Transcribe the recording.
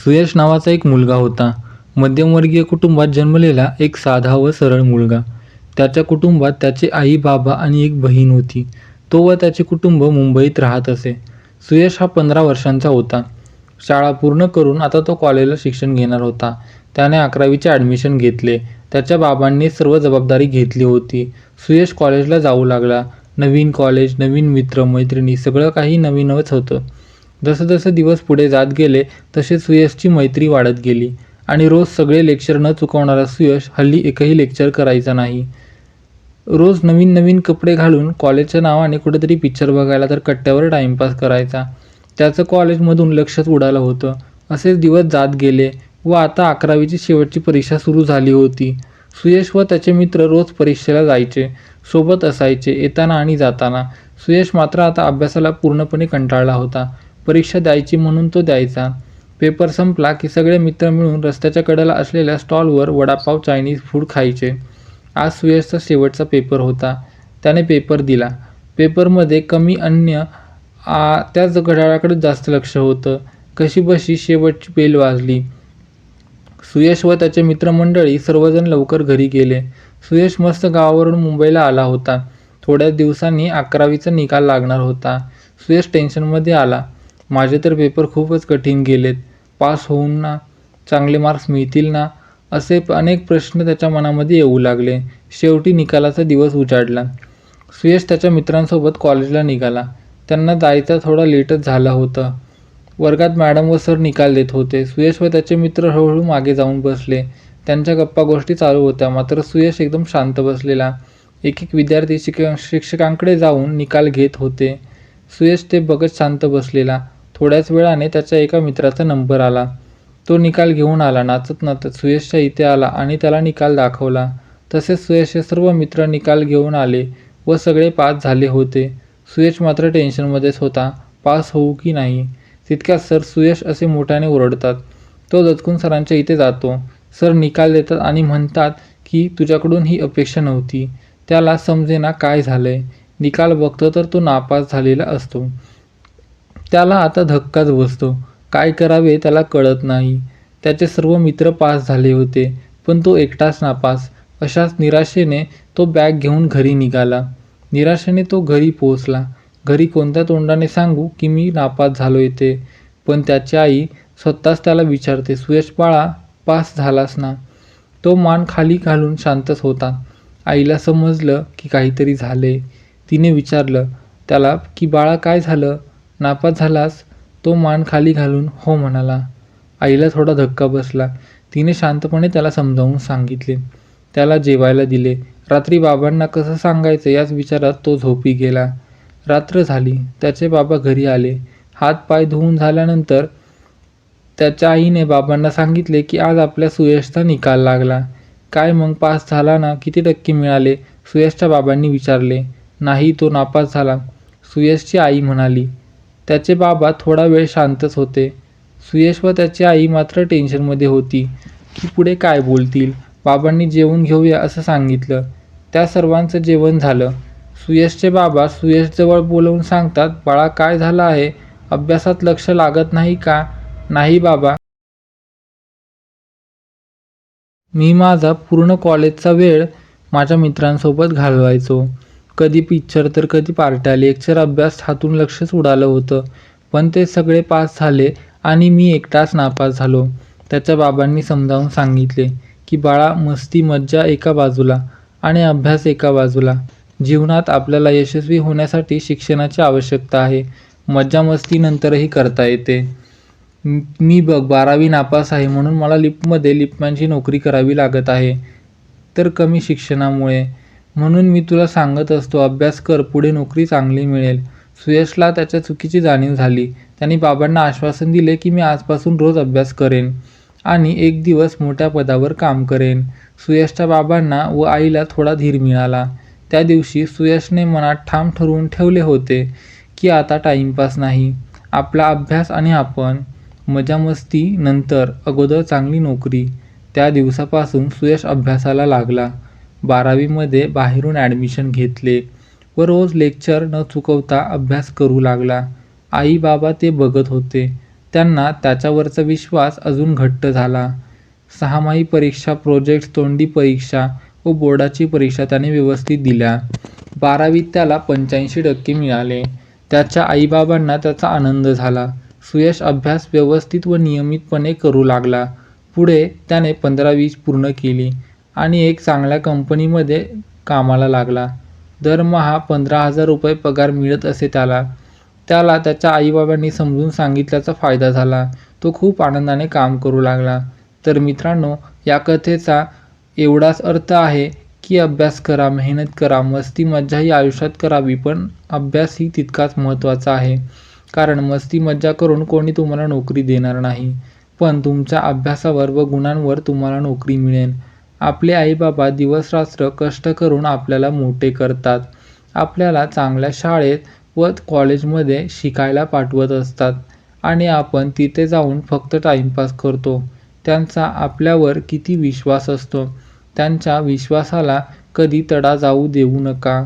सुयश नावाचा एक मुलगा होता. मध्यमवर्गीय कुटुंबात जन्मलेला एक साधा व सरळ मुलगा. त्याच्या कुटुंबात त्याचे आई, बाबा आणि एक बहीण होती. तो व त्याचे कुटुंब मुंबईत राहत असे. सुयश हा 15 वर्षांचा होता. शाळा पूर्ण करून आता तो कॉलेजला शिक्षण घेणार होता. त्याने 11वीचे ॲडमिशन घेतले. त्याच्या बाबांनी सर्व जबाबदारी घेतली होती. सुयश कॉलेजला जाऊ लागला. नवीन कॉलेज, नवीन मित्र, मैत्रिणी सगळं काही नवीनच होतं. जसं दिवस पुढे जात गेले तसे सुयशची मैत्री वाढत गेली आणि रोज सगळे लेक्चर न चुकवणारा सुयश हल्ली एकही लेक्चर करायचा नाही. रोज नवीन नवीन कपडे घालून कॉलेजच्या नावाने कुठेतरी पिक्चर बघायला तर कट्ट्यावर टाइमपास करायचा. त्याचं कॉलेजमधून लक्षच उडालं होतं. असेच दिवस जात गेले व आता 11वीची शेवटची परीक्षा सुरू झाली होती. सुयश व त्याचे मित्र रोज परीक्षेला जायचे, सोबत असायचे येताना आणि जाताना. सुयश मात्र आता अभ्यासाला पूर्णपणे कंटाळला होता. परीक्षा द्यायची म्हणून तो द्यायचा. पेपर संपला की सगळे मित्र मिळून रस्त्याच्या कडेला असलेल्या स्टॉलवर वडापाव, चायनीज फूड खायचे. आज सुयशचा शेवटचा पेपर होता. त्याने पेपर दिला. पेपरमध्ये कमी अन्य त्याच घड्याळाकडे जास्त लक्ष होतं. कशीबशी शेवटची बेल वाजली. सुयश व त्याचे मित्रमंडळी सर्वजण लवकर घरी गेले. सुयश मस्त गावावरून मुंबईला आला होता. थोड्याच दिवसांनी 11वीचा निकाल लागणार होता. सुयश टेन्शनमध्ये आला. माझे तर पेपर खूपच कठीण गेलेत. पास होऊन ना, चांगले मार्क्स मिळतील ना, असे अनेक प्रश्न त्याच्या मनामध्ये येऊ लागले. शेवटी निकालाचा दिवस उजाडला. सुयश त्याच्या मित्रांसोबत कॉलेजला निघाला. त्यांना जायचा थोडा लेटच झाला होता. वर्गात मॅडम व सर निकाल देत होते. सुयश व त्याचे मित्र हळूहळू मागे जाऊन बसले. त्यांच्या गप्पा गोष्टी चालू होत्या, मात्र सुयश एकदम शांत बसलेला. एक एक विद्यार्थी शिक्षकांकडे जाऊन निकाल घेत होते. सुयश ते बघत शांत बसलेला. थोड्याच वेळाने त्याच्या एका मित्राचा नंबर आला. तो निकाल घेऊन आला. नाचत नाचत सुयशच्या इथे आला आणि त्याला निकाल दाखवला. तसेच सुयशचे सर्व मित्र निकाल घेऊन आले व सगळे पास झाले होते. सुयश मात्र टेन्शनमध्येच होता. पास होऊ की नाही. तितक्यात सर सुयश असे मोठ्याने ओरडतात. तो दचकून सरांच्या इथे जातो. सर निकाल देतात आणि म्हणतात की तुझ्याकडून ही अपेक्षा नव्हती. त्याला समजेना काय झालंय. निकाल बघतो तर तो नापास झालेला असतो. त्याला आता धक्काच बसतो. काय करावे त्याला कळत नाही. त्याचे सर्व मित्र पास झाले होते, पण तो एकटाच नापास. अशाच निराशेने तो बॅग घेऊन घरी निघाला. निराशेने तो घरी पोहोचला. घरी कोणत्या तोंडाने सांगू की मी नापास झालोय ते. पण त्याची आई स्वतःच त्याला विचारते, सुयश बाळा, पास झालास ना. तो मान खाली घालून शांतच होता. आईला समजलं की काहीतरी झालंय. तिने विचारलं त्याला की बाळा काय झालं, नापास झालास. तो मान खाली घालून हो म्हणाला. आईला थोडा धक्का बसला. तिने शांतपणे त्याला समजावून सांगितले. त्याला जेवायला दिले. रात्री बाबांना कसं सांगायचं याच विचारात तो झोपी गेला. रात्र झाली. त्याचे बाबा घरी आले. हात पाय धुवून झाल्यानंतर त्याच्या आईने बाबांना सांगितले की आज आपल्या सुयशचा निकाल लागला. काय मग पास झाला ना, किती टक्के मिळाले. सुयशच्या बाबांनी विचारले. नाही, तो नापास झाला, सुयशची आई म्हणाली. त्याचे बाबा थोडा वेळ शांतच होते. सुयश व त्याची आई मात्र टेन्शनमध्ये होती की पुढे काय बोलतील. बाबांनी जेवून घेऊया असं सांगितलं. त्या सर्वांचं जेवण झालं. सुयशचे बाबा सुयशजवळ बोलवून सांगतात, बाळा काय झालं आहे, अभ्यासात लक्ष लागत नाही का. नाही बाबा, मी माझा पूर्ण कॉलेजचा वेळ माझ्या मित्रांसोबत घालवायचो. कधी पिक्चर तर कधी पार्ट्या, लेक्चर, अभ्यास हातून लक्षच उडालं होतं. पण ते सगळे पास झाले आणि मी एकटाच नापास झालो. त्याच्या बाबांनी समजावून सांगितले की बाळा, मस्ती मज्जा एका बाजूला आणि अभ्यास एका बाजूला. जीवनात आपल्याला यशस्वी होण्यासाठी शिक्षणाची आवश्यकता आहे. मज्जा मस्ती नंतरही करता येते. मी बघ 12वी नापास आहे म्हणून मला लिफ्टमध्ये लिफ्टमॅनची नोकरी करावी लागत आहे, तर कमी शिक्षणामुळे. म्हणून मी तुला सांगत असतो, अभ्यास कर, पुढे नोकरी चांगली मिळेल. सुयशला त्याच्या चुकीची जाणीव झाली. त्यांनी बाबांना आश्वासन दिले की मी आजपासून रोज अभ्यास करेन आणि एक दिवस मोठ्या पदावर काम करेन. सुयशच्या बाबांना व आईला थोडा धीर मिळाला. त्या दिवशी सुयशने मनात ठाम ठरवून ठेवले होते की आता टाइमपास नाही, आपला अभ्यास आणि आपण. मजा मस्ती नंतर, अगोदर चांगली नोकरी. त्या दिवसापासून सुयश अभ्यासाला लागला. 12वीमध्ये बाहेरून ॲडमिशन घेतले व रोज लेक्चर न चुकवता अभ्यास करू लागला. आई बाबा ते बघत होते. त्यांना त्याच्यावरचा विश्वास अजून घट्ट झाला. सहामाही परीक्षा, प्रोजेक्ट्स, तोंडी परीक्षा व बोर्डाची परीक्षा त्याने व्यवस्थित दिल्या. 12वीत त्याला 85% मिळाले. त्याच्या आईबाबांना त्याचा आनंद झाला. सुयश अभ्यास व्यवस्थित व नियमितपणे करू लागला. पुढे त्याने 15वी पूर्ण केली आणि एक चांगल्या कंपनीमध्ये कामाला लागला. दरमहा 15,000 रुपये पगार मिळत असे त्याला. त्याला त्याच्या आईबाबांनी समजून सांगितल्याचा फायदा झाला. तो खूप आनंदाने काम करू लागला. तर मित्रांनो, या कथेचा एवढाच अर्थ आहे की अभ्यास करा, मेहनत करा, मस्ती मज्जा ही आयुष्यात करावी, पण अभ्यास ही तितकाच महत्त्वाचा आहे. कारण मस्ती मज्जा करून कोणी तुम्हाला नोकरी देणार नाही, पण तुमच्या अभ्यासावर व गुणांवर तुम्हाला नोकरी मिळेल. आपले आईबाबा दिवसरात्र कष्ट करून आपल्याला मोठे करतात. आपल्याला चांगल्या शाळेत व कॉलेजमध्ये शिकायला पाठवत असतात आणि आपण तिथे जाऊन फक्त टाईमपास करतो. त्यांचा आपल्यावर किती विश्वास असतो. त्यांच्या विश्वासाला कधी तडा जाऊ देऊ नका.